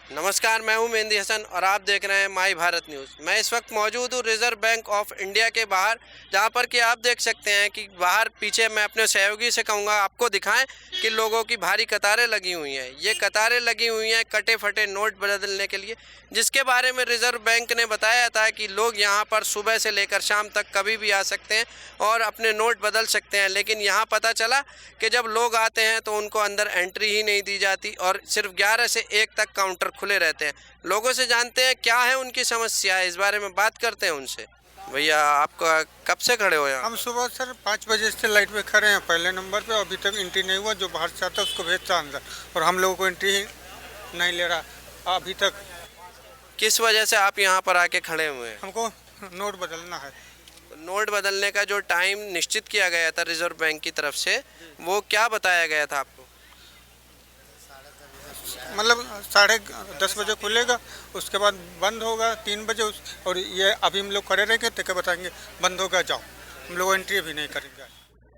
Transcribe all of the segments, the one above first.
नमस्कार, मैं हूं मेहंदी हसन और आप देख रहे हैं माई भारत न्यूज़। मैं इस वक्त मौजूद हूं रिजर्व बैंक ऑफ इंडिया के बाहर, जहां पर कि आप देख सकते हैं कि बाहर पीछे मैं अपने सहयोगी से कहूंगा आपको दिखाएं कि लोगों की भारी कतारें लगी हुई हैं। ये कतारें लगी हुई हैं कटे फटे नोट बदलने के लिए, जिसके बारे में रिजर्व बैंक ने बताया था कि लोग यहां पर सुबह से लेकर शाम तक कभी भी आ सकते हैं और अपने नोट बदल सकते हैं। लेकिन यहां पता चला कि जब लोग आते हैं तो उनको अंदर एंट्री ही नहीं दी जाती और सिर्फ 11 से 1 तक काउंटर खुले रहते हैं। लोगों से जानते हैं क्या है उनकी समस्या है, इस बारे में बात करते हैं उनसे। भैया, आपका कब से खड़े हो यहाँ? हम सुबह सर 5 बजे से लाइट पे खड़े हैं पहले नंबर पे। अभी तक एंट्री नहीं हुआ। जो बाहर से आता है उसको भेजता अंदर, और हम लोगों को एंट्री ही नहीं ले रहा अभी तक। किस वजह से आप यहाँ पर आके खड़े हुए हैं? हमको नोट बदलना है। नोट बदलने का जो टाइम निश्चित किया गया था रिजर्व बैंक की तरफ से, वो क्या बताया गया था आपको? मतलब 10:30 बजे खुलेगा, उसके बाद बंद होगा 3 बजे। और ये अभी हम लोग खड़े रहेंगे तो क्या बताएंगे बंद होगा जाओ, हम लोग एंट्री भी नहीं करेंगे।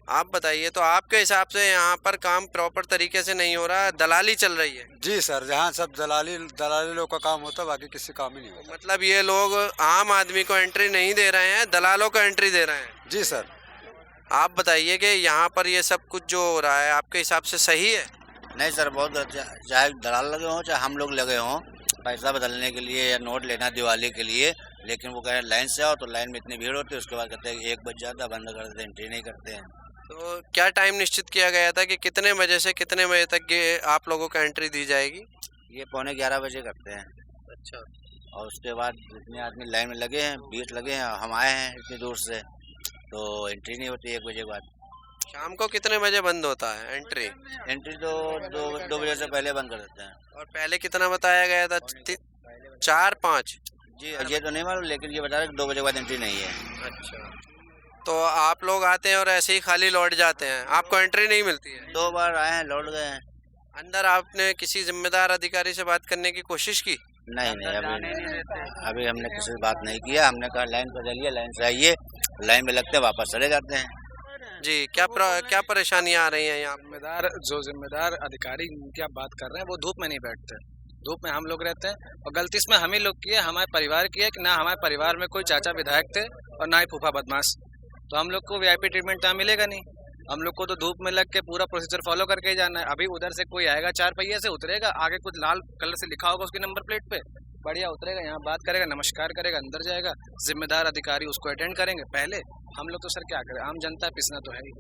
आप बताइए, तो आपके हिसाब से यहाँ पर काम प्रॉपर तरीके से नहीं हो रहा, दलाली चल रही है? जी सर, जहाँ सब दलाली दलाली लोग का काम होता है, बाकी किसी काम ही नहीं होता। मतलब ये लोग आम आदमी को एंट्री नहीं दे रहे हैं, दलालों को एंट्री दे रहे हैं। जी सर। आप बताइए कि यहाँ पर ये सब कुछ जो हो रहा है आपके हिसाब से सही है? नहीं सर, बहुत चाहे दलाल लगे हों चाहे हम लोग लगे हों पैसा बदलने के लिए या नोट लेना दिवाली के लिए, लेकिन वो कहें लाइन से आओ तो लाइन में इतनी भीड़ होती है। उसके बाद कहते हैं 1 बज जाता है, बंद कर देते हैं, एंट्री नहीं करते हैं। तो क्या टाइम निश्चित किया गया था कि कितने बजे से कितने बजे तक ये आप लोगों को एंट्री दी जाएगी? ये 11:15 बजे करते हैं। अच्छा। और उसके बाद जितने आदमी लाइन में लगे हैं 20 लगे हैं, हम आए हैं इतनी दूर से, तो एंट्री नहीं होती 1 बजे के बाद। शाम को कितने बजे बंद होता है एंट्री? एंट्री तो 2 बजे से पहले बंद कर देते हैं। और पहले कितना बताया गया था? 4-5? जी ये तो नहीं मालूम, लेकिन ये बता रहे 2 बजे के बाद एंट्री नहीं है। अच्छा। तो आप लोग आते हैं और ऐसे ही खाली लौट जाते हैं, आपको एंट्री नहीं मिलती है? 2 बार आए हैं, लौट गए हैं। अंदर आपने किसी जिम्मेदार अधिकारी से बात करने की कोशिश की? नहीं, अभी हमने किसी से बात नहीं किया। हमने कहा लाइन बदलिए, लाइन से आइए, लाइन में लगते वापस चले जाते हैं। जी, क्या परेशानियां आ रही हैं यहाँ? जिम्मेदार अधिकारी की आप बात कर रहे हैं, वो धूप में नहीं बैठते। धूप में हम लोग रहते हैं, और गलती इसमें हम ही लोग की है, हमारे परिवार की है कि ना हमारे परिवार में कोई चाचा विधायक थे और ना ही फूफा बदमाश। तो हम लोग को वीआईपी ट्रीटमेंट यहाँ मिलेगा नहीं। हम लोग को तो धूप में लग के पूरा प्रोसीजर फॉलो करके ही जाना है। अभी उधर से कोई आएगा 4 पहिए से उतरेगा, आगे कुछ लाल कलर से लिखा होगा उसकी नंबर प्लेट पे, बढ़िया उतरेगा, यहाँ बात करेगा, नमस्कार करेगा, अंदर जाएगा। जिम्मेदार अधिकारी उसको अटेंड करेंगे पहले। हम लोग तो सर क्या करें, आम जनता पिसना तो है ही।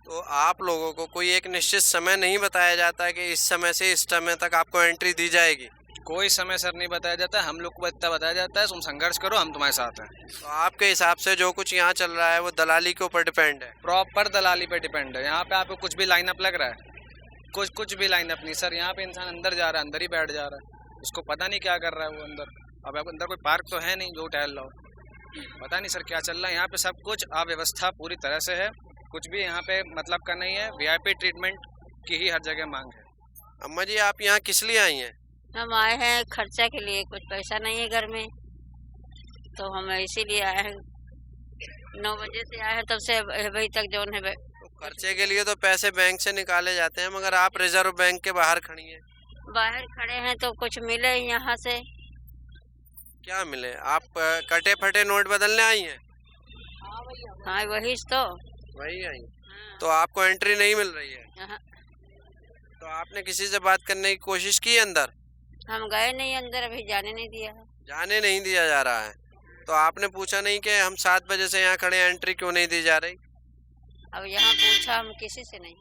तो आप लोगों को कोई एक निश्चित समय नहीं बताया जाता है कि इस समय से इस समय तक आपको एंट्री दी जाएगी? कोई समय सर नहीं बताया जाता है, हम लोग को इतना बताया जाता है तुम संघर्ष करो, हम तुम्हारे साथ हैं। तो आपके हिसाब से जो कुछ यहाँ चल रहा है वो दलाली के ऊपर डिपेंड है? प्रॉपर दलाली पे डिपेंड है। यहाँ पे आपको कुछ भी लाइनअप लग रहा है, कुछ भी लाइनअप नहीं सर। यहाँ पे इंसान अंदर जा रहा है, अंदर ही बैठ जा रहा है, उसको पता नहीं क्या कर रहा है वो अंदर। अब अंदर कोई पार्क तो है नहीं जो टहल रहा हो, पता नहीं सर क्या चल रहा है। यहाँ पे सब कुछ अव्यवस्था पूरी तरह से है, कुछ भी यहाँ पे मतलब का नहीं है। वीआईपी ट्रीटमेंट की ही हर जगह मांग है। अम्मा जी, आप यहाँ किस लिए आई हैं? हम आए हैं खर्चा के लिए, कुछ पैसा नहीं है घर में, तो हम इसीलिए आए हैं। 9 बजे से आए हैं, तब से अभी तक जौन है। तो खर्चे के लिए तो पैसे बैंक से निकाले जाते हैं, मगर आप रिजर्व बैंक के बाहर खड़ी हैं। बाहर खड़े हैं तो कुछ मिले यहाँ से। क्या मिले? आप कटे फटे नोट बदलने आई हैं? हाँ वही तो। वही आई। तो आपको एंट्री नहीं मिल रही है? हाँ, तो आपने किसी से बात करने की कोशिश की अंदर? हम गए नहीं अंदर, अभी जाने नहीं दिया है। जाने नहीं दिया जा रहा है? तो आपने पूछा नहीं कि हम 7 बजे से यहाँ खड़े हैं, एंट्री क्यों नहीं दी जा रही? अब यहाँ पूछा हम किसी से नहीं।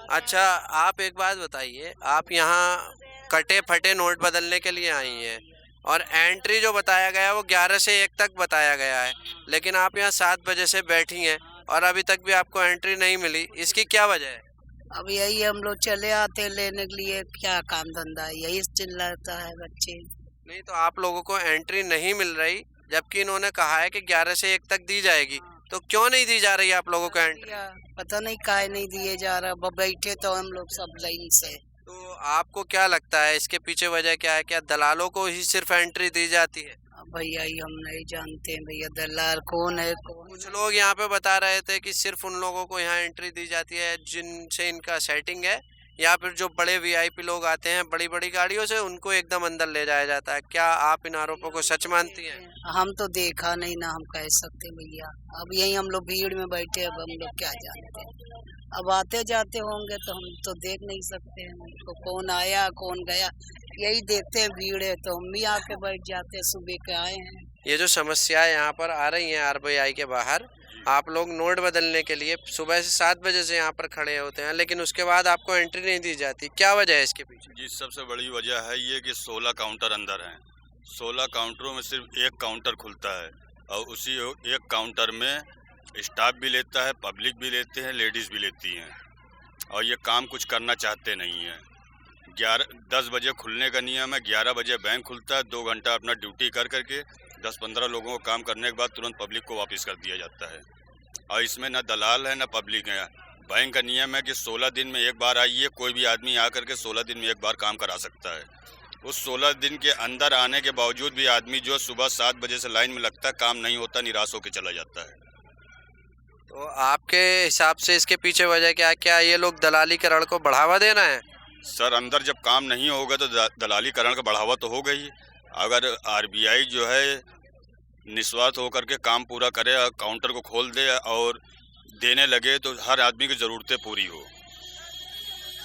अच्छा, आप एक बात बताइए, आप यहाँ कटे फटे नोट बदलने के लिए आई हैं और एंट्री जो बताया गया है वो 11 से 1 तक बताया गया है, लेकिन आप यहाँ 7 बजे से बैठी हैं और अभी तक भी आपको एंट्री नहीं मिली, इसकी क्या वजह है? अब यही हम लोग चले आते हैं लेने के लिए, क्या काम धंधा है, यही चिल्लाता है बच्चे। नहीं, तो आप लोगों को एंट्री नहीं मिल रही, जबकि इन्होंने कहा है कि 11 से 1 तक दी जाएगी, तो क्यों नहीं दी जा रही आप लोगों को एंट्री? पता नहीं काहे नहीं दिए जा रहा, बैठे तो हम लोग सब लाइन से। तो आपको क्या लगता है इसके पीछे वजह क्या है? क्या दलालों को ही सिर्फ एंट्री दी जाती है? भैया ये हम नहीं जानते हैं भैया, दलाल कौन है कौन। कुछ लोग यहाँ पे बता रहे थे कि सिर्फ उन लोगों को यहाँ एंट्री दी जाती है जिनसे इनका सेटिंग है, या फिर जो बड़े वीआईपी लोग आते हैं बड़ी बड़ी गाड़ियों से, उनको एकदम अंदर ले जाया जाता है। क्या आप इन आरोपों को सच मानती हैं? हम तो देखा नहीं ना, हम कह सकते भैया। अब यही हम लोग भीड़ में बैठे, अब हम लोग क्या जानते हैं। अब आते जाते होंगे तो हम तो देख नहीं सकते हैं तो कौन आया कौन गया, यही देखते हैं भीड़ है तो हम भी आके बैठ जाते हैं। सुबह के आए हैं। ये जो समस्याएं यहाँ पर आ रही हैं आरबीआई के बाहर, आप लोग नोट बदलने के लिए सुबह से 7 बजे से यहाँ पर खड़े होते हैं, लेकिन उसके बाद आपको एंट्री नहीं दी जाती, क्या वजह है इसके पीछे? जी, सबसे बड़ी वजह है ये कि 16 काउंटर अंदर हैं। 16 काउंटरों में सिर्फ एक काउंटर खुलता है और उसी एक काउंटर में स्टाफ भी लेता है, पब्लिक भी लेते हैं, लेडीज़ भी लेती हैं और ये काम कुछ करना चाहते नहीं हैं। 10 बजे खुलने का नियम है, 11 बजे बैंक खुलता है। 2 घंटा अपना ड्यूटी कर करके 10-15 लोगों को काम करने के बाद तुरंत पब्लिक को वापस कर दिया जाता है और इसमें ना दलाल है ना पब्लिक है। बैंक का नियम है कि 16 दिन में एक बार आइए, कोई भी आदमी आकर के 16 दिन में एक बार काम करा सकता है। उस 16 दिन के अंदर आने के बावजूद भी आदमी जो सुबह 7 बजे से लाइन में लगता है, काम नहीं होता, निराश होकर चला जाता है। तो आपके हिसाब से इसके पीछे वजह क्या ये लोग दलालीकरण को बढ़ावा देना है? सर, अंदर जब काम नहीं होगा तो दलालीकरण का बढ़ावा तो होगा ही। अगर आरबीआई जो है निस्वार्थ होकर के काम पूरा करे, काउंटर को खोल दे और देने लगे तो हर आदमी की ज़रूरतें पूरी हो।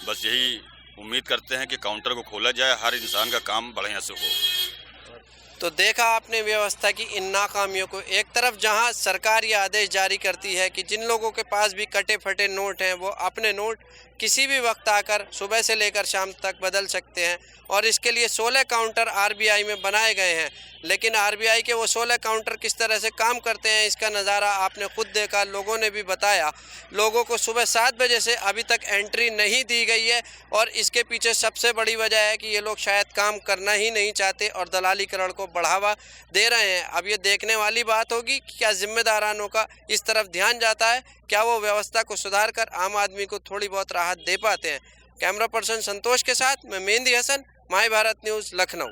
बस यही उम्मीद करते हैं कि काउंटर को खोला जाए, हर इंसान का काम बढ़िया से हो। तो देखा आपने व्यवस्था की इन नाकामियों को। एक तरफ जहां सरकार ये आदेश जारी करती है कि जिन लोगों के पास भी कटे फटे नोट हैं वो अपने नोट किसी भी वक्त आकर सुबह से लेकर शाम तक बदल सकते हैं और इसके लिए 16 काउंटर आरबीआई में बनाए गए हैं, लेकिन आरबीआई के वो 16 काउंटर किस तरह से काम करते हैं इसका नज़ारा आपने खुद देखा, लोगों ने भी बताया। लोगों को सुबह 7 बजे से अभी तक एंट्री नहीं दी गई है और इसके पीछे सबसे बड़ी वजह है कि ये लोग शायद काम करना ही नहीं चाहते और दलालीकरण को बढ़ावा दे रहे हैं। अब ये देखने वाली बात होगी कि क्या जिम्मेदारानों का इस तरफ ध्यान जाता है, क्या वो व्यवस्था को सुधार कर आम आदमी को थोड़ी बहुत राहत दे पाते हैं। कैमरा पर्सन संतोष के साथ मैं मेहंदी हसन, माय भारत न्यूज़, लखनऊ।